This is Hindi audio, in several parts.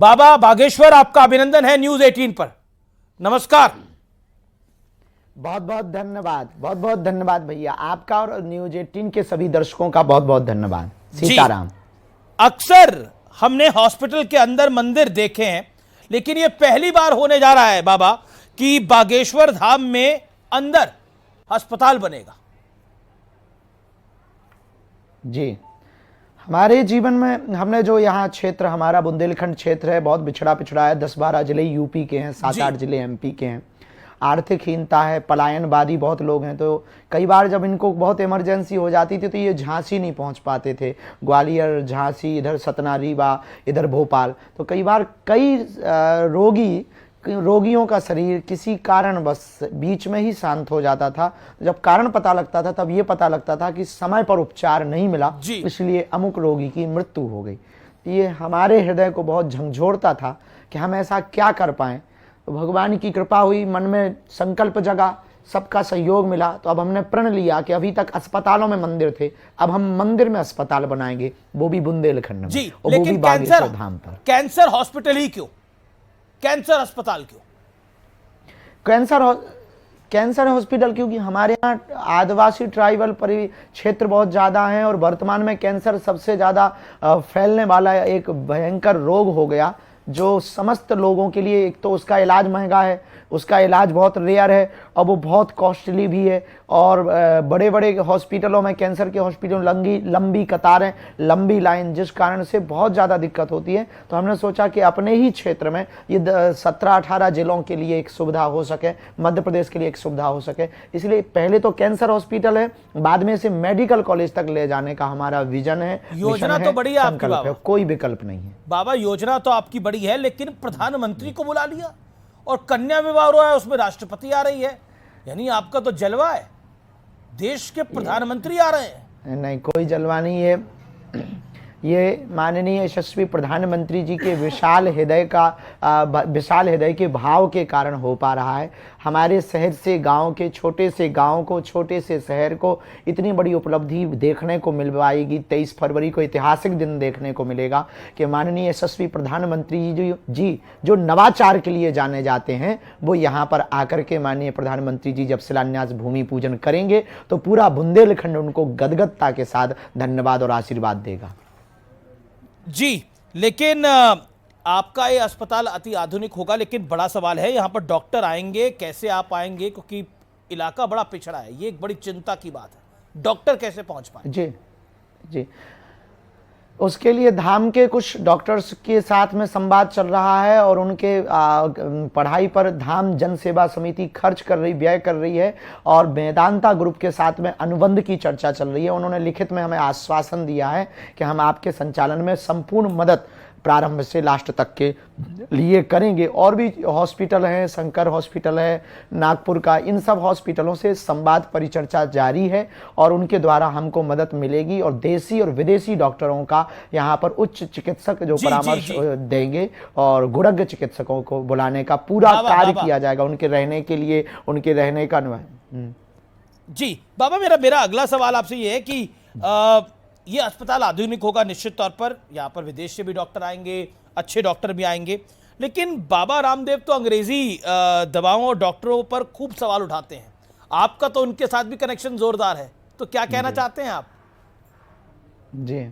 बाबा बागेश्वर, आपका अभिनंदन है न्यूज 18 पर। नमस्कार। बहुत बहुत धन्यवाद, बहुत बहुत धन्यवाद भैया आपका और न्यूज 18 के सभी दर्शकों का बहुत बहुत धन्यवाद। सीताराम। अक्सर हमने हॉस्पिटल के अंदर मंदिर देखे हैं, लेकिन यह पहली बार होने जा रहा है बाबा कि बागेश्वर धाम में अंदर अस्पताल बनेगा। जी, हमारे जीवन में हमने जो यहाँ क्षेत्र, हमारा बुंदेलखंड क्षेत्र है, बहुत बिछड़ा पिछड़ा है। 10-12 जिले यूपी के हैं, 7-8 जिले एमपी के हैं। आर्थिक हीनता है, पलायनवादी बहुत लोग हैं, तो कई बार जब इनको बहुत इमरजेंसी हो जाती थी तो ये झांसी नहीं पहुंच पाते थे। ग्वालियर, झांसी, इधर सतना, रीवा, इधर भोपाल। तो कई बार कई रोगियों का शरीर किसी कारण बस बीच में ही शांत हो जाता था। जब कारण पता लगता था तब ये पता लगता था कि समय पर उपचार नहीं मिला, इसलिए अमुक रोगी की मृत्यु हो गई। ये हमारे हृदय को बहुत झंझोड़ता था कि हम ऐसा क्या कर पाएँ। तो भगवान की कृपा हुई, मन में संकल्प जगा, सबका सहयोग मिला, तो अब हमने प्रण लिया कि अभी तक अस्पतालों में मंदिर थे, अब हम मंदिर में अस्पताल बनाएंगे, वो भी बुंदेलखंड में, और वो भी बागेश्वर धाम पर। कैंसर हॉस्पिटल ही क्यों? कैंसर अस्पताल क्यों? कैंसर हॉस्पिटल क्योंकि हमारे यहाँ आदिवासी ट्राइबल क्षेत्र बहुत ज़्यादा हैं और वर्तमान में कैंसर सबसे ज़्यादा फैलने वाला एक भयंकर रोग हो गया, जो समस्त लोगों के लिए, एक तो उसका इलाज महंगा है, उसका इलाज बहुत रेयर है और वो बहुत कॉस्टली भी है। और बड़े बड़े हॉस्पिटलों में, कैंसर के हॉस्पिटलों लंबी कतारें, लंबी लाइन, जिस कारण से बहुत ज़्यादा दिक्कत होती है। तो हमने सोचा कि अपने ही क्षेत्र में ये 17-18 जिलों के लिए एक सुविधा हो सके, मध्य प्रदेश के लिए एक सुविधा हो सके, इसलिए पहले तो कैंसर हॉस्पिटल है, बाद में इसे मेडिकल कॉलेज तक ले जाने का हमारा विजन है। योजना तो बड़ी है आपकी बाबा, कोई विकल्प नहीं है बाबा। योजना तो आपकी बड़ी है, लेकिन प्रधानमंत्री को बुला लिया और कन्या विवाह हो रहा है, उसमें राष्ट्रपति आ रही है, यानी आपका तो जलवा है। देश के प्रधानमंत्री आ रहे हैं। नहीं, कोई जलवा नहीं है। ये माननीय यशस्वी प्रधानमंत्री जी के विशाल हृदय के भाव के कारण हो पा रहा है। हमारे शहर से गांव के, छोटे से गांव को, छोटे से शहर को इतनी बड़ी उपलब्धि देखने को मिल पाएगी। 23 फरवरी को ऐतिहासिक दिन देखने को मिलेगा कि माननीय यशस्वी प्रधानमंत्री जी जो नवाचार के लिए जाने जाते हैं, वो यहाँ पर आकर के माननीय प्रधानमंत्री जी जब शिलान्यास भूमि पूजन करेंगे तो पूरा बुंदेलखंड उनको गदगदता के साथ धन्यवाद और आशीर्वाद देगा। जी, लेकिन आपका ये अस्पताल अति आधुनिक होगा, लेकिन बड़ा सवाल है यहाँ पर डॉक्टर आएंगे कैसे? आप आएंगे क्योंकि इलाका बड़ा पिछड़ा है, ये एक बड़ी चिंता की बात है। डॉक्टर कैसे पहुंच पाए? जी, उसके लिए धाम के कुछ डॉक्टर्स के साथ में संवाद चल रहा है और उनके पढ़ाई पर धाम जन सेवा समिति खर्च कर रही, व्यय कर रही है, और वेदांता ग्रुप के साथ में अनुबंध की चर्चा चल रही है। उन्होंने लिखित में हमें आश्वासन दिया है कि हम आपके संचालन में संपूर्ण मदद प्रारंभ से लास्ट तक के लिए करेंगे। और भी हॉस्पिटल हैं, शंकर हॉस्पिटल है नागपुर का, इन सब हॉस्पिटलों से संवाद परिचर्चा जारी है और उनके द्वारा हमको मदद मिलेगी। और देसी और विदेशी डॉक्टरों का यहाँ पर उच्च चिकित्सक जो परामर्श देंगे और गुणज्ञ चिकित्सकों को बुलाने का पूरा कार्य किया जाएगा उनके रहने के लिए, उनके रहने का। जी बाबा, मेरा अगला सवाल आपसे ये है कि ये अस्पताल आधुनिक होगा निश्चित तौर पर, यहाँ पर विदेश से भी डॉक्टर आएंगे, अच्छे डॉक्टर भी आएंगे, लेकिन बाबा रामदेव तो अंग्रेजी दवाओं और डॉक्टरों पर खूब सवाल उठाते हैं। आपका तो उनके साथ भी कनेक्शन जोरदार है, तो क्या कहना चाहते हैं आप? जी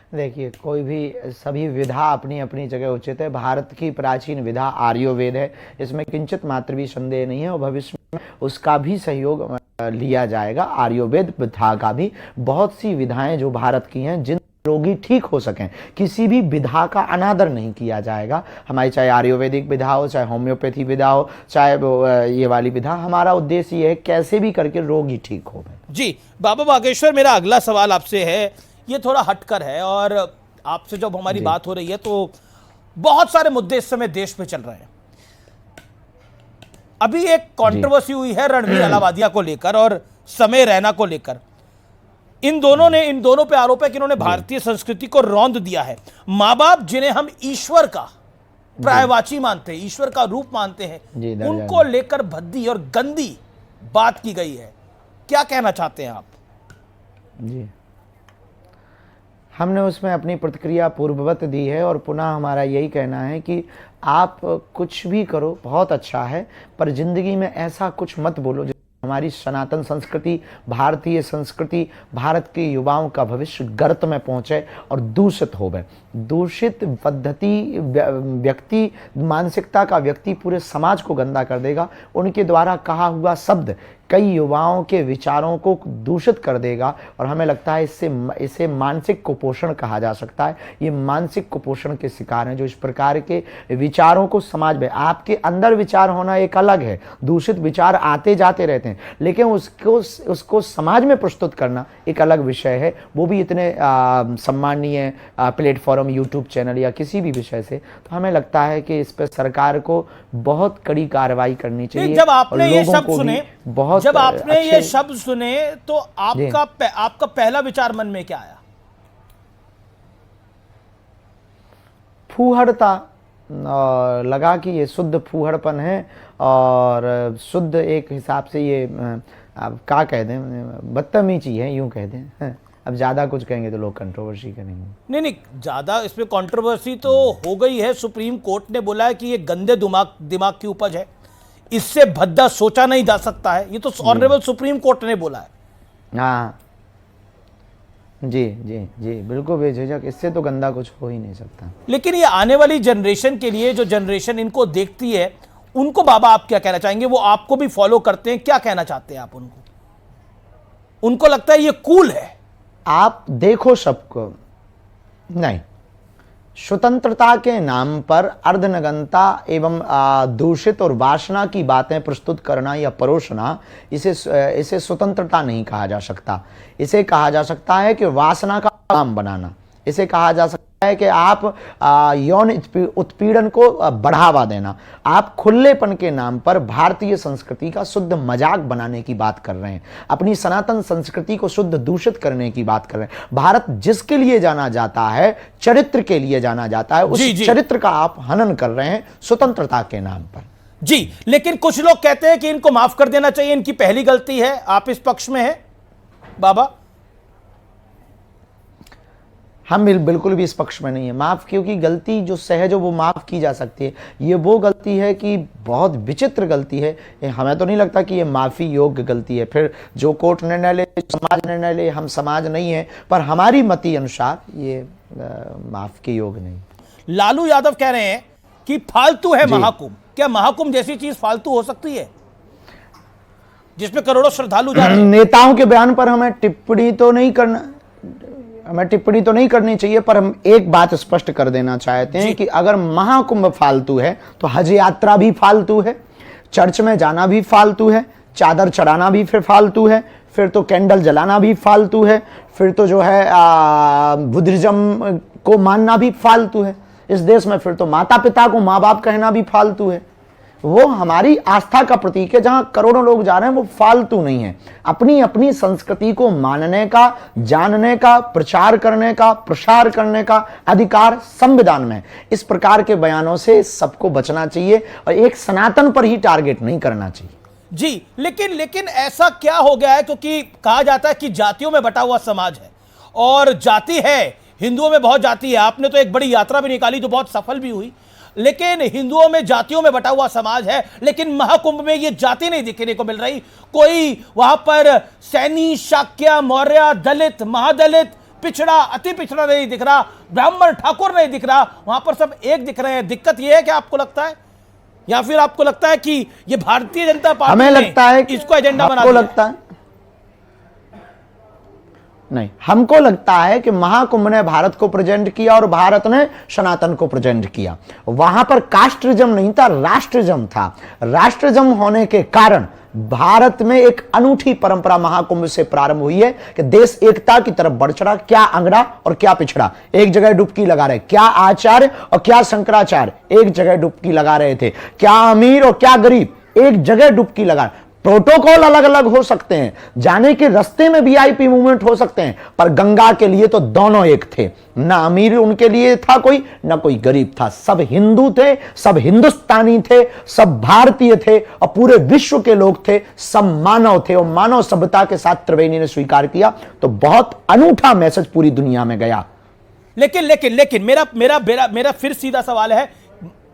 देखिए, कोई भी, सभी विधा अपनी अपनी जगह उचित है। भारत की प्राचीन विधा आर्योवेद है, इसमें किंचित मात्र भी संदेह नहीं है और भविष्य में उसका भी सहयोग लिया जाएगा। आर्योवेद विधा का भी बहुत सी विधाएं जो भारत की हैं, जिन रोगी ठीक हो सकें, किसी भी विधा का अनादर नहीं किया जाएगा। हमारी चाहे आयुर्वेदिक विधा हो, चाहे होम्योपैथी विधा हो, चाहे ये वाली विधा, हमारा उद्देश्य ये है कैसे भी करके रोगी ठीक हो। जी बाबा बागेश्वर, मेरा अगला सवाल आपसे है, ये थोड़ा हटकर है, और आपसे जब हमारी बात हो रही है तो बहुत सारे मुद्दे इस समय देश में चल रहे हैं। अभी एक कंट्रोवर्सी हुई है रणवीर अलावादिया को लेकर और समय रैना को लेकर। इन दोनों पे आरोप है कि इन्होंने भारतीय संस्कृति को रौंद दिया है। माँ बाप जिन्हें हम ईश्वर का पर्यायवाची मानते हैं, ईश्वर का रूप मानते हैं, उनको लेकर भद्दी और गंदी बात की गई है। क्या कहना चाहते हैं आप? जी, हमने उसमें अपनी प्रतिक्रिया पूर्ववत दी है और पुनः हमारा यही कहना है कि आप कुछ भी करो बहुत अच्छा है, पर ज़िंदगी में ऐसा कुछ मत बोलो हमारी सनातन संस्कृति, भारतीय संस्कृति, भारत के युवाओं का भविष्य गर्त में पहुंचे और दूषित हो गए। दूषित पद्धति व्यक्ति, मानसिकता का व्यक्ति पूरे समाज को गंदा कर देगा। उनके द्वारा कहा हुआ शब्द कई युवाओं के विचारों को दूषित कर देगा और हमें लगता है इसे मानसिक कुपोषण कहा जा सकता है। ये मानसिक कुपोषण के शिकार हैं जो इस प्रकार के विचारों को समाज में, आपके अंदर विचार होना एक अलग है, दूषित विचार आते जाते रहते हैं, लेकिन उसको समाज में प्रस्तुत करना एक अलग विषय है, वो भी इतने सम्मानीय प्लेटफॉर्म, यूट्यूब चैनल या किसी भी विषय से। तो हमें लगता है कि इस पर सरकार को बहुत कड़ी कार्रवाई करनी चाहिए। जब आपने ये शब्द सुने, जब आपने ये शब्द सुने तो आपका पहला विचार मन में क्या आया? फूहड़ता लगा कि ये शुद्ध फूहड़पन है और शुद्ध एक हिसाब से ये आप क्या कह दें, बदतमीजी है, यूं कह दें। अब ज़्यादा कुछ कहेंगे तो लोग कंट्रोवर्सी करेंगे। नहीं, ज़्यादा इसमें कंट्रोवर्सी तो हो गई है। सुप्रीम कोर्ट ने बोला है कि ये गंदे दिमाग की उपज है, इससे भद्दा सोचा नहीं जा सकता है। ये तो ऑनरेबल सुप्रीम कोर्ट ने बोला है। हाँ जी जी जी, बिल्कुल बेझिझक, इससे तो गंदा कुछ हो ही नहीं सकता। लेकिन ये आने वाली जनरेशन के लिए, जो जनरेशन इनको देखती है, उनको बाबा आप क्या कहना चाहेंगे? वो आपको भी फॉलो करते हैं, क्या कहना चाहते हैं आप उनको? उनको लगता है ये कूल है। आप देखो सबको नहीं, स्वतंत्रता के नाम पर अर्धनग्नता एवं दूषित और वासना की बातें प्रस्तुत करना या परोसना, इसे स्वतंत्रता नहीं कहा जा सकता। इसे कहा जा सकता है कि वासना का काम बनाना। इसे कहा जा सकता है कि आप यौन उत्पीड़न को बढ़ावा देना। आप खुलेपन के नाम पर भारतीय संस्कृति का शुद्ध मजाक बनाने की बात कर रहे हैं, अपनी सनातन संस्कृति को शुद्ध दूषित करने की बात कर रहे हैं। भारत जिसके लिए जाना जाता है, चरित्र के लिए जाना जाता है, उस चरित्र का आप हनन कर रहे हैं स्वतंत्रता के नाम पर। जी, लेकिन कुछ लोग कहते हैं कि इनको माफ कर देना चाहिए, इनकी पहली गलती है। आप इस पक्ष में हैं बाबा? हम बिल्कुल भी इस पक्ष में नहीं है। माफ़, क्योंकि गलती जो सहज हो वो माफ़ की जा सकती है। ये वो गलती है कि बहुत विचित्र गलती है, हमें तो नहीं लगता कि ये माफ़ी योग्य गलती है। फिर जो कोर्ट निर्णय ले, समाज निर्णय ले, हम समाज नहीं है, पर हमारी मति अनुसार ये माफ़ के योग्य नहीं। लालू यादव कह रहे हैं कि फालतू है महाकुंभ। क्या महाकुंभ जैसी चीज फालतू हो सकती है जिसमें करोड़ों श्रद्धालु जा रहे हैं? नेताओं के बयान पर हमें टिप्पणी तो नहीं करनी चाहिए, पर हम एक बात स्पष्ट कर देना चाहते हैं कि अगर महाकुंभ फालतू है तो हज यात्रा भी फालतू है, चर्च में जाना भी फालतू है, चादर चढ़ाना भी फिर फालतू है, फिर तो कैंडल जलाना भी फालतू है, फिर तो जो है बुद्धिज्म को मानना भी फालतू है। इस देश में फिर तो माता पिता को माँ बाप कहना भी फालतू है। वो हमारी आस्था का प्रतीक है, जहां करोड़ों लोग जा रहे हैं, वो फालतू नहीं है। अपनी अपनी संस्कृति को मानने का, जानने का, प्रचार करने का, प्रसार करने का अधिकार संविधान में। इस प्रकार के बयानों से सबको बचना चाहिए और एक सनातन पर ही टारगेट नहीं करना चाहिए। जी, लेकिन ऐसा क्या हो गया है? क्योंकि कहा जाता है कि जातियों में बटा हुआ समाज है और जाति है, हिंदुओं में बहुत जाति है। आपने तो एक बड़ी यात्रा भी निकाली जो बहुत सफल भी हुई, लेकिन हिंदुओं में जातियों में बटा हुआ समाज है। लेकिन महाकुंभ में ये जाति नहीं दिखने को मिल रही। कोई वहां पर सैनी, शाक्य, मौर्य, दलित, महादलित, पिछड़ा, अति पिछड़ा नहीं दिख रहा, ब्राह्मण, ठाकुर नहीं दिख रहा, वहां पर सब एक दिख रहे हैं। दिक्कत यह है कि आपको लगता है, या फिर आपको लगता है कि ये भारतीय जनता पार्टी हमें लगता है इसको एजेंडा बना दिया? लगता है नहीं, हमको लगता है कि महाकुंभ ने भारत को प्रेजेंट किया और भारत ने सनातन को प्रेजेंट किया। वहां पर कास्टिज्म नहीं था, राष्ट्रिज्म था। राष्ट्रिज्म होने के कारण भारत में एक अनूठी परंपरा महाकुंभ से प्रारंभ हुई है कि देश एकता की तरफ बढ़ चढ़ा। क्या अंगड़ा और क्या पिछड़ा एक जगह डुबकी लगा रहे, क्या आचार्य और क्या शंकराचार्य एक जगह डुबकी लगा रहे थे, क्या अमीर और क्या गरीब एक जगह डुबकी लगा। प्रोटोकॉल अलग अलग हो सकते हैं, जाने के रास्ते में वीआईपी मूवमेंट हो सकते हैं, पर गंगा के लिए तो दोनों एक थे। ना अमीर उनके लिए था कोई, ना कोई गरीब था। सब हिंदू थे, सब हिंदुस्तानी थे, सब भारतीय थे और पूरे विश्व के लोग थे, सब मानव थे और मानव सभ्यता के साथ त्रिवेणी ने स्वीकार किया। तो बहुत अनूठा मैसेज पूरी दुनिया में गया। लेकिन लेकिन लेकिन मेरा मेरा मेरा मेरा फिर सीधा सवाल है,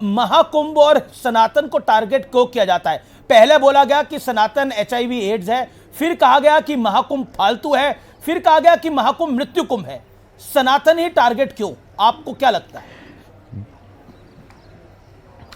महाकुंभ और सनातन को टारगेट क्यों किया जाता है? पहले बोला गया कि सनातन HIV एड्स है, फिर कहा गया कि महाकुंभ फालतू है, फिर कहा गया कि महाकुंभ मृत्यु कुंभ है। सनातन ही टारगेट क्यों? आपको क्या लगता है?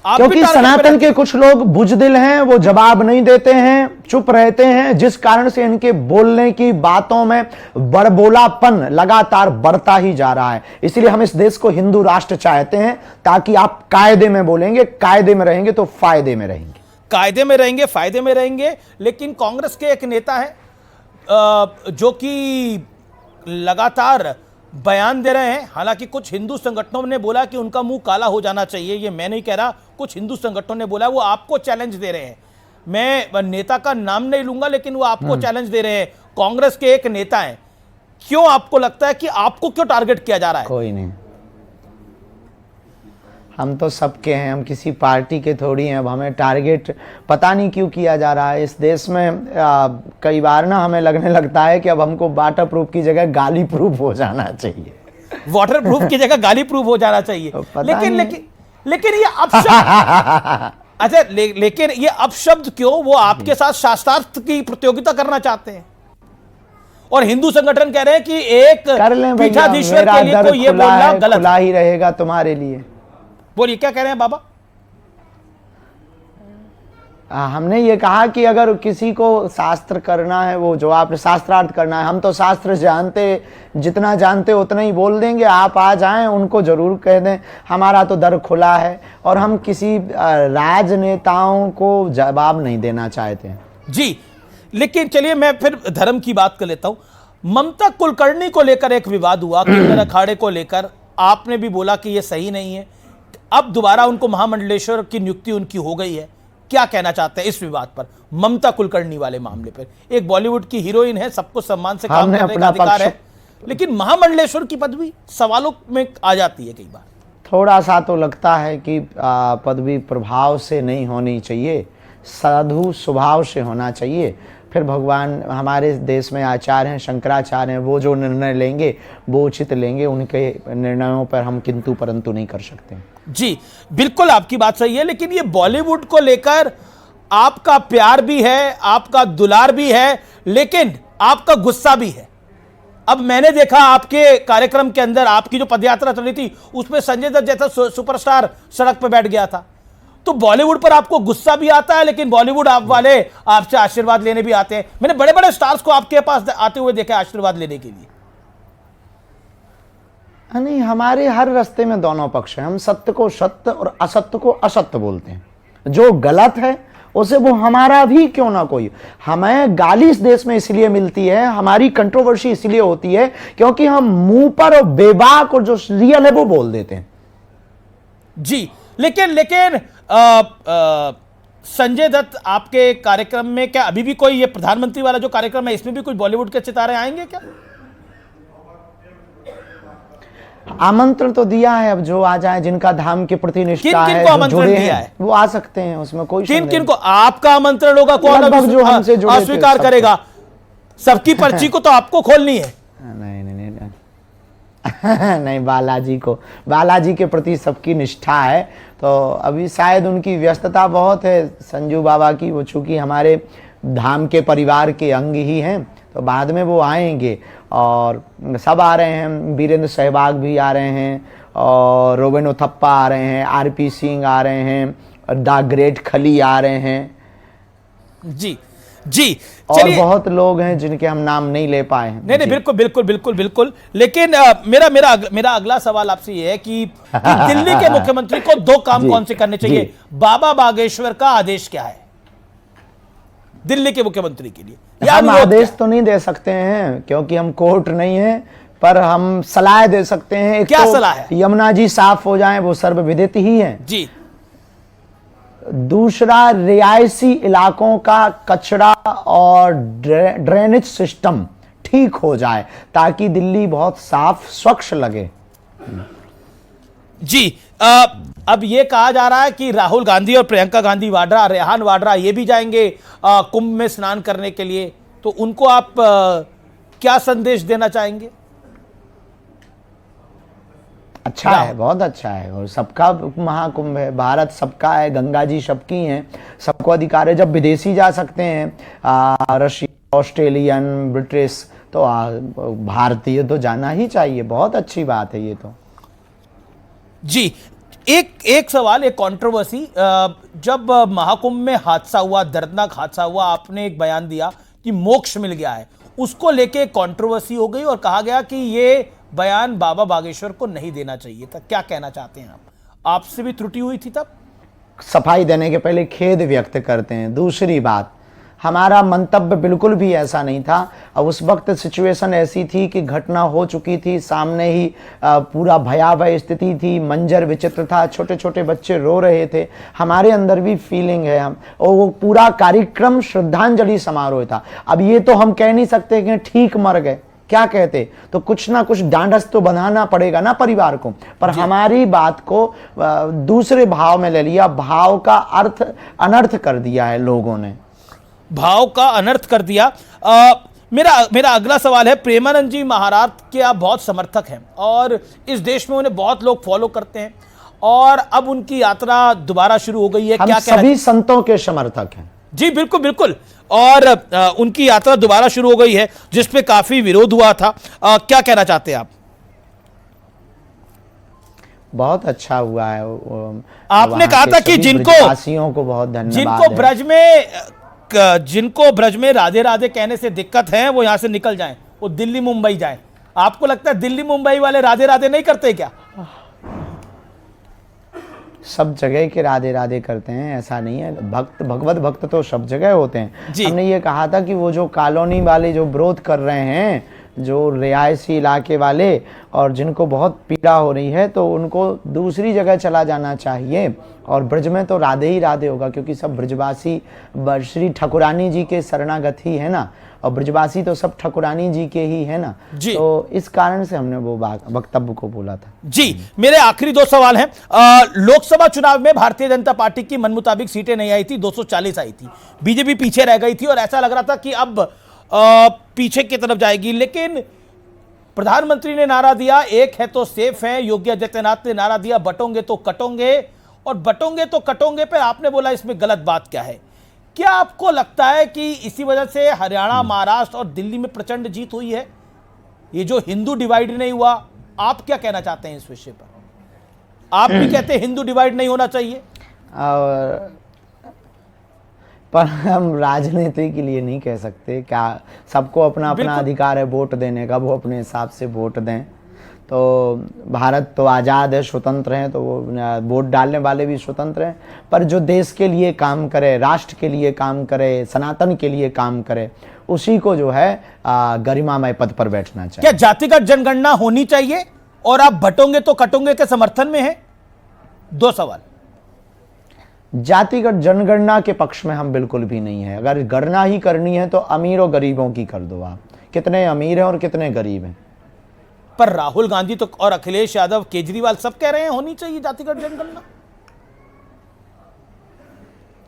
आप भी क्योंकि टारगेट सनातन में के कुछ लोग बुजदिल हैं, वो जवाब नहीं देते हैं, चुप रहते हैं, जिस कारण से इनके बोलने की बातों में बड़बोलापन लगातार बढ़ता ही जा रहा है। इसलिए हम इस देश को हिंदू राष्ट्र चाहते हैं, ताकि आप कायदे में बोलेंगे, कायदे में रहेंगे तो फायदे में रहेंगे। कायदे में रहेंगे, फायदे में रहेंगे। लेकिन कांग्रेस के एक नेता है जो कि लगातार बयान दे रहे हैं, हालांकि कुछ हिंदू संगठनों ने बोला कि उनका मुंह काला हो जाना चाहिए, ये मैं नहीं कह रहा, कुछ हिंदू संगठनों ने बोला, वो आपको चैलेंज दे रहे हैं। मैं नेता का नाम नहीं लूंगा, लेकिन वो आपको चैलेंज दे रहे हैं, कांग्रेस के एक नेता हैं। क्यों आपको लगता है कि आपको क्यों टारगेट किया जा रहा है? कोई नहीं, हम तो सबके हैं, हम किसी पार्टी के थोड़ी हैं। अब हमें टारगेट पता नहीं क्यों किया जा रहा है इस देश में। कई बार ना हमें लगने लगता है कि अब हमको वाटर प्रूफ की जगह गाली प्रूफ हो जाना चाहिए। वाटर प्रूफ की जगह गाली प्रूफ हो जाना चाहिए। लेकिन ये अपशब्द अच्छा, लेकिन ये अपशब्द क्यों? वो आपके साथ शास्त्रार्थ की प्रतियोगिता करना चाहते हैं, और हिंदू संगठन कह रहे हैं कि एक पीठाधीश्वर के लिए कोई ये बोलना गलत खुला ही रहेगा तुम्हारे लिए। बोलिए, क्या कह रहे हैं बाबा? हमने ये कहा कि अगर किसी को शास्त्र करना है, वो जो आप शास्त्रार्थ करना है, हम तो शास्त्र जानते, जितना जानते उतना ही बोल देंगे। आप आ जाएं, उनको जरूर कह दें, हमारा तो दर खुला है, और हम किसी राजनेताओं को जवाब नहीं देना चाहते हैं। जी, लेकिन चलिए मैं फिर धर्म की बात कर लेता हूं। ममता कुलकर्णी को लेकर एक विवाद हुआ, किन्नर अखाड़े को लेकर आपने भी बोला कि यह सही नहीं है। अब दोबारा उनको महामंडलेश्वर की नियुक्ति उनकी हो गई है। क्या कहना चाहते हैं इस विवाद पर, ममता कुलकर्णी वाले मामले पर? एक बॉलीवुड की हीरोइन है, सबको सम्मान से काम करने का अधिकार है, लेकिन महामंडलेश्वर की पदवी सवालों में आ जाती है कई बार। थोड़ा सा तो लगता है कि पदवी प्रभाव से नहीं होनी चाहिए, साधु स्वभाव से होना चाहिए। फिर भगवान, हमारे देश में आचार्य हैं, शंकराचार्य हैं, वो जो निर्णय लेंगे वो उचित लेंगे, उनके निर्णयों पर हम किंतु परंतु नहीं कर सकते। जी बिल्कुल, आपकी बात सही है। लेकिन ये बॉलीवुड को लेकर आपका प्यार भी है, आपका दुलार भी है, लेकिन आपका गुस्सा भी है। अब मैंने देखा आपके कार्यक्रम के अंदर आपकी जो पदयात्रा चल रही थी, उसमें संजय दत्त जैसा सुपरस्टार सड़क पर बैठ गया था। तो बॉलीवुड पर आपको गुस्सा भी आता है, लेकिन बॉलीवुड आप वाले आपसे आशीर्वाद लेने भी आते हैं। मैंने बड़े बड़े स्टार्स को आपके पास आते हुए देखा आशीर्वाद लेने के लिए। नहीं, हमारे हर रास्ते में दोनों पक्ष हैं। हम सत्य को सत्य और असत्य को असत्य बोलते हैं। जो गलत है उसे वो हमारा भी क्यों ना कोई, हमें गाली इस देश में इसलिए मिलती है, हमारी कंट्रोवर्सी इसलिए होती है क्योंकि हम मुंह पर और बेबाक और जो रियल है वो बोल देते हैं। जी, लेकिन संजय दत्त आपके कार्यक्रम में क्या अभी भी कोई, ये प्रधानमंत्री वाला जो कार्यक्रम है, इसमें भी कुछ बॉलीवुड के सितारे आएंगे क्या? आमंत्रण तो दिया है, अब जो आ जाए, जिनका धाम के प्रति निष्ठा है, किन को आमंत्रण दिया है, वो आ सकते हैं, उसमें कोई किन को आपका आमंत्रण होगा? कौन जो हमसे जुड़े अस्वीकार करेगा? सबकी पर्ची को तो आपको खोलनी है। नहीं नहीं, बालाजी के प्रति सबकी निष्ठा है। तो अभी शायद उनकी व्यस्तता बहुत है संजू बाबा की, वो चूंकि हमारे धाम के परिवार के अंग ही हैं, तो बाद में वो आएंगे। और सब आ रहे हैं, वीरेंद्र सहवाग भी आ रहे हैं, और रोबिन उथप्पा आ रहे हैं, आरपी सिंह आ रहे हैं, द ग्रेट खली आ रहे हैं। जी, और बहुत लोग हैं जिनके हम नाम नहीं ले पाए हैं। नहीं, बिल्कुल। लेकिन मेरा अगला सवाल आपसे ये है कि दिल्ली के मुख्यमंत्री को दो काम कौन से करने चाहिए? बाबा बागेश्वर का आदेश क्या है दिल्ली के मुख्यमंत्री के लिए? हम आदेश तो नहीं दे सकते हैं क्योंकि हम कोर्ट नहीं है, पर हम सलाह दे सकते हैं। क्या सलाह है? यमुना जी साफ हो जाएं, वो सर्वविदित ही है जी। दूसरा, रिहायशी इलाकों का कचरा और ड्रेनेज सिस्टम ठीक हो जाए, ताकि दिल्ली बहुत साफ स्वच्छ लगे। जी, अब ये कहा जा रहा है कि राहुल गांधी और प्रियंका गांधी वाड्रा, रेहान वाड्रा, ये भी जाएंगे कुंभ में स्नान करने के लिए। तो उनको आप क्या संदेश देना चाहेंगे? अच्छा है, बहुत अच्छा है। और सबका महाकुंभ है, भारत सबका है, गंगा जी सबकी हैं, सबको अधिकार है। जब विदेशी जा सकते हैं रशिया, ऑस्ट्रेलियन, ब्रिटिश, तो भारतीय तो जाना ही चाहिए। बहुत अच्छी बात है ये तो। जी, एक सवाल, एक कंट्रोवर्सी, जब महाकुंभ में हादसा हुआ, दर्दनाक हादसा हुआ, आपने एक बयान दिया कि मोक्ष मिल गया है, उसको लेके कंट्रोवर्सी हो गई और कहा गया कि ये बयान बाबा बागेश्वर को नहीं देना चाहिए था। क्या कहना चाहते हैं आप? आपसे भी त्रुटि हुई थी तब? सफाई देने के पहले खेद व्यक्त करते हैं। दूसरी बात, हमारा मंतव्य बिल्कुल भी ऐसा नहीं था। अब उस वक्त सिचुएशन ऐसी थी कि घटना हो चुकी थी, सामने ही पूरा भयावह स्थिति थी, मंजर विचित्र था, छोटे छोटे बच्चे रो रहे थे, हमारे अंदर भी फीलिंग है। हम, और वो पूरा कार्यक्रम श्रद्धांजलि समारोह था। अब ये तो हम कह नहीं सकते कि ठीक मर गए, क्या कहते, तो कुछ ना कुछ डांडस तो बनाना पड़ेगा ना परिवार को। पर हमारी बात को दूसरे भाव में ले लिया, भाव का अर्थ अनर्थ कर दिया है लोगों ने, भाव का अनर्थ कर दिया। मेरा अगला सवाल है, प्रेमानंद जी महाराज के आप बहुत समर्थक हैं और इस देश में उन्हें बहुत लोग फॉलो करते हैं और अब उनकी यात्रा दोबारा शुरू हो गई है। हम क्या सभी संतों के समर्थक हैं। जी बिल्कुल बिल्कुल, और उनकी यात्रा दोबारा शुरू हो गई है जिसपे काफी विरोध हुआ था। क्या कहना चाहते हैं आप? बहुत अच्छा हुआ है। आपने कहा था कि ब्रजवासियों को बहुत धन्यवाद, जिनको ब्रज में राधे राधे कहने से दिक्कत है वो यहां से निकल जाएं, वो दिल्ली मुंबई जाएं। आपको लगता है दिल्ली मुंबई वाले राधे राधे नहीं करते क्या? सब जगह के राधे राधे करते हैं, ऐसा नहीं है। भक्त, भगवत भक्त तो सब जगह होते हैं। हमने ये कहा था कि वो जो कॉलोनी वाले जो विरोध कर रहे हैं, जो रिहायशी इलाके वाले, और जिनको बहुत पीड़ा हो रही है, तो उनको दूसरी जगह चला जाना चाहिए। और ब्रज में तो राधे ही राधे होगा, क्योंकि सब ब्रजवासी श्री ठाकुरानी जी के शरणागत ही है ना, और ब्रजवासी तो सब ठाकुरानी जी के ही है ना, तो इस कारण से हमने वो वक्तव्य को बोला था। जी, मेरे आखिरी दो सवाल हैं। लोकसभा चुनाव में भारतीय जनता पार्टी की मन मुताबिक सीटें नहीं आई थी, 240 आई थी, बीजेपी पीछे रह गई थी और ऐसा लग रहा था कि अब पीछे की तरफ जाएगी, लेकिन प्रधानमंत्री ने नारा दिया, एक है तो सेफ है। योगी आदित्यनाथ ने नारा दिया, बटोंगे तो कटोंगे, और बटोंगे तो कटोंगे पे आपने बोला इसमें गलत बात क्या है? क्या आपको लगता है कि इसी वजह से हरियाणा, महाराष्ट्र और दिल्ली में प्रचंड जीत हुई है? ये जो हिंदू डिवाइड नहीं हुआ, आप क्या कहना चाहते हैं इस विषय पर? आप भी कहते हैं हिंदू डिवाइड नहीं होना चाहिए, और पर हम राजनीति के लिए नहीं कह सकते। क्या सबको अपना अपना अधिकार है वोट देने का, वो अपने हिसाब से वोट दें। तो भारत तो आज़ाद है, स्वतंत्र हैं, तो वो वोट डालने वाले भी स्वतंत्र हैं। पर जो देश के लिए काम करे, राष्ट्र के लिए काम करे, सनातन के लिए काम करे, उसी को जो है गरिमामय पद पर बैठना चाहिए। क्या जातिगत जनगणना होनी चाहिए और आप बटोंगे तो कटोंगे के समर्थन में हैं? दो सवाल। जातिगत जनगणना के पक्ष में हम बिल्कुल भी नहीं है। अगर गणना ही करनी है तो अमीर और गरीबों की कर दो। आप कितने अमीर हैं और कितने गरीब हैं। पर राहुल गांधी तो और अखिलेश यादव, केजरीवाल सब कह रहे हैं होनी चाहिए जातिगत जनगणना।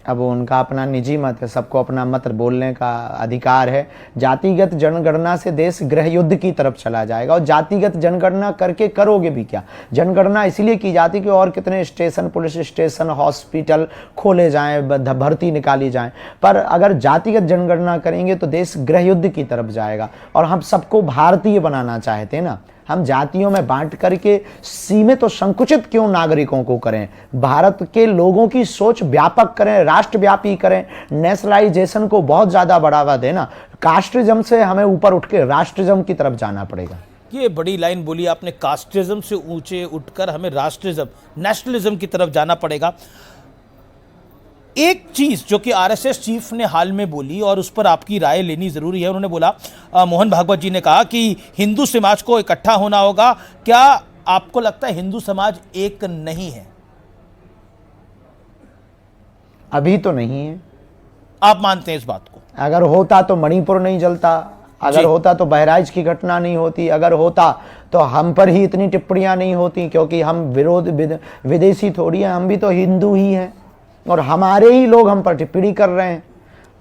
अब उनका अपना निजी मत है, सबको अपना मत बोलने का अधिकार है। जातिगत जनगणना से देश गृह युद्ध की तरफ चला जाएगा, और जातिगत जनगणना करके करोगे भी क्या? जनगणना इसलिए की जाती कि और कितने स्टेशन, पुलिस स्टेशन, हॉस्पिटल खोले जाएं, भर्ती निकाली जाए। पर अगर जातिगत जनगणना करेंगे तो देश गृह युद्ध की तरफ जाएगा। और हम सबको भारतीय बनाना चाहते हैं ना, हम जातियों में बांट करके सीमित और संकुचित क्यों नागरिकों को करें? भारत के लोगों की सोच व्यापक करें, राष्ट्रव्यापी करें, नेशनलाइजेशन को बहुत ज्यादा बढ़ावा देना। कास्टिज्म से हमें ऊपर उठ के राष्ट्रिज्म की तरफ जाना पड़ेगा। ये बड़ी लाइन बोली आपने, कास्टिज्म से ऊंचे उठकर हमें राष्ट्रिज्म, नेशनलिज्म की तरफ जाना पड़ेगा। एक चीज जो कि आरएसएस चीफ ने हाल में बोली और उस पर आपकी राय लेनी जरूरी है। उन्होंने बोला, मोहन भागवत जी ने कहा कि हिंदू समाज को इकट्ठा होना होगा। क्या आपको लगता है हिंदू समाज एक नहीं है? अभी तो नहीं है। आप मानते हैं इस बात को? अगर होता तो मणिपुर नहीं जलता, अगर होता तो बहराइच की घटना नहीं होती, अगर होता तो हम पर ही इतनी टिप्पणियां नहीं होती, क्योंकि हम विदेशी थोड़ी हैं, हम भी तो हिंदू ही हैं और हमारे ही लोग हम पर टिप्पणी कर रहे हैं।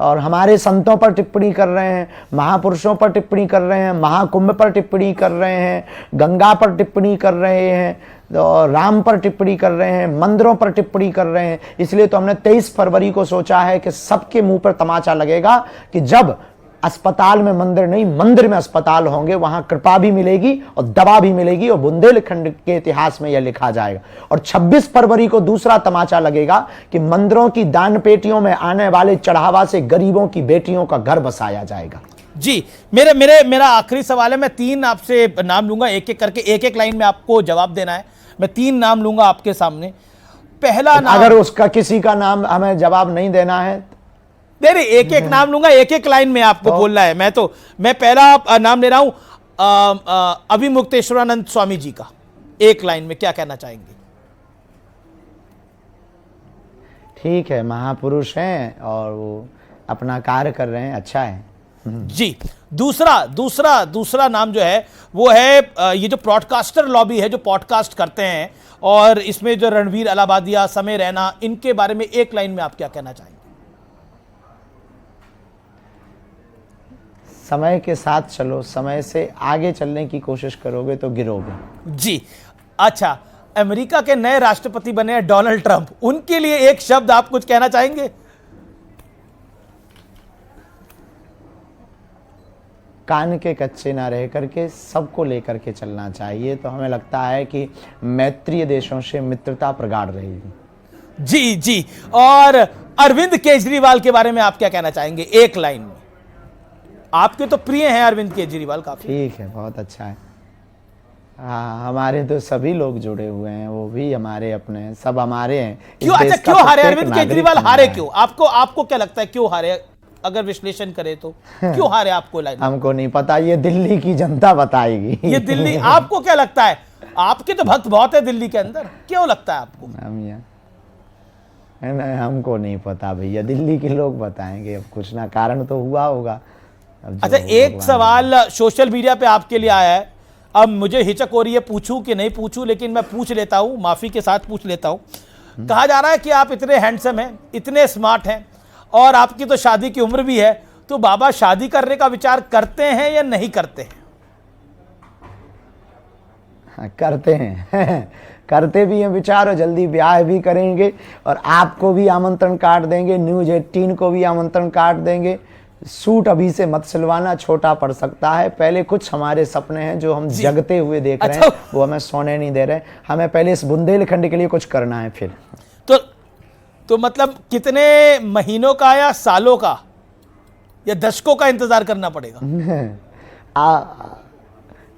और हमारे संतों पर टिप्पणी कर रहे हैं, महापुरुषों पर टिप्पणी कर रहे हैं, महाकुंभ पर टिप्पणी कर रहे हैं, गंगा पर टिप्पणी कर रहे हैं, और राम पर टिप्पणी कर रहे हैं, मंदिरों पर टिप्पणी कर रहे हैं। इसलिए तो हमने 23 फरवरी को सोचा है कि सबके मुंह पर तमाचा लगेगा कि जब अस्पताल में मंदिर नहीं, मंदिर में अस्पताल होंगे, वहां कृपा भी मिलेगी और दवा भी मिलेगी, और बुंदेलखंड के इतिहास में यह लिखा जाएगा। और 26 फरवरी को दूसरा तमाचा लगेगा कि मंदिरों की दान पेटियों में आने वाले चढ़ावा से गरीबों की बेटियों का घर बसाया जाएगा। जी, मेरा आखिरी सवाल है। मैं 3 आपसे नाम लूंगा, एक एक करके, एक एक लाइन में आपको जवाब देना है। मैं 3 नाम लूंगा आपके सामने। पहला नाम, अगर उसका किसी का नाम हमें जवाब नहीं देना है, नहीं, एक एक नाम लूंगा, एक एक लाइन में आपको बोलना है। मैं पहला नाम ले रहा हूं अभिमुक्तेश्वरानंद स्वामी जी का। एक लाइन में क्या कहना चाहेंगे? ठीक है, महापुरुष हैं और वो अपना कार्य कर रहे हैं, अच्छा है। जी, दूसरा नाम जो है वो है ये जो ब्रॉडकास्टर लॉबी है, जो पॉडकास्ट करते हैं, और इसमें जो रणवीर अलाहाबादिया, समय रैना, इनके बारे में एक लाइन में आप क्या कहना चाहेंगे? समय के साथ चलो, समय से आगे चलने की कोशिश करोगे तो गिरोगे। जी, अच्छा, अमेरिका के नए राष्ट्रपति बने हैं डोनाल्ड ट्रंप, उनके लिए एक शब्द आप कुछ कहना चाहेंगे? कान के कच्चे ना रह करके सबको लेकर के चलना चाहिए। तो हमें लगता है कि मैत्रीय देशों से मित्रता प्रगाढ़ रहेगी। जी, और अरविंद केजरीवाल के बारे में आप क्या कहना चाहेंगे एक लाइन में? आपके तो प्रिय हैं अरविंद केजरीवाल काफी। ठीक है, बहुत अच्छा है। हाँ, हमारे तो सभी लोग जुड़े हुए हैं, वो भी हमारे अपने हैं, सब हमारे हैं। क्यों? अच्छा, क्यों हारे अरविंद केजरीवाल? हारे क्यों? आपको क्या लगता है क्यों हारे? अगर विश्लेषण करें तो क्यों हारे आपको? लाइन हमको नहीं पता, ये दिल्ली की जनता बताएगी। ये दिल्ली, आपको क्या लगता है? आपके तो भक्त बहुत है दिल्ली के अंदर, क्यों लगता है आपको? नहीं, हमको नहीं पता भैया, दिल्ली के लोग बताएंगे। अब कुछ ना कारण तो हुआ होगा। अच्छा, एक सवाल सोशल मीडिया पे आपके लिए आया है। अब मुझे हिचक हो रही है पूछूं कि नहीं पूछूं, लेकिन मैं पूछ लेता हूं, माफी के साथ पूछ लेता हूं। कहा जा रहा है कि आप इतने हैंडसम हैं, इतने स्मार्ट हैं, और आपकी तो शादी की उम्र भी है, तो बाबा शादी करने का विचार करते हैं या नहीं करते हैं? हाँ, करते हैं। करते भी हैं विचार, और जल्दी ब्याह भी करेंगे, और आपको भी आमंत्रण कार्ड देंगे, न्यूज़ 18 को भी आमंत्रण कार्ड देंगे। सूट अभी से मत सिलवाना, छोटा पड़ सकता है। पहले कुछ हमारे सपने हैं जो हम जगते हुए देख रहे हैं, वो हमें सोने नहीं दे रहे। हमें पहले इस बुंदेलखंड के लिए कुछ करना है। फिर तो मतलब कितने महीनों का या सालों का या दशकों का इंतजार करना पड़ेगा?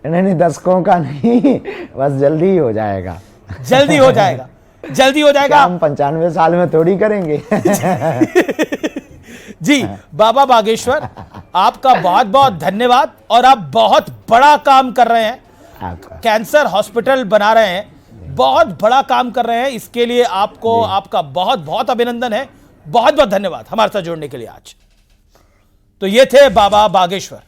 नहीं, दशकों का नहीं, बस जल्दी ही हो जाएगा। जल्दी हो जाएगा, जल्दी हो जाएगा। हम 95 साल में थोड़ी करेंगे। जी, बाबा बागेश्वर, आपका बहुत बहुत धन्यवाद। और आप बहुत बड़ा काम कर रहे हैं, कैंसर हॉस्पिटल बना रहे हैं, बहुत बड़ा काम कर रहे हैं। इसके लिए आपको, आपका बहुत बहुत अभिनंदन है। बहुत बहुत धन्यवाद हमारे साथ जुड़ने के लिए आज। तो ये थे बाबा बागेश्वर।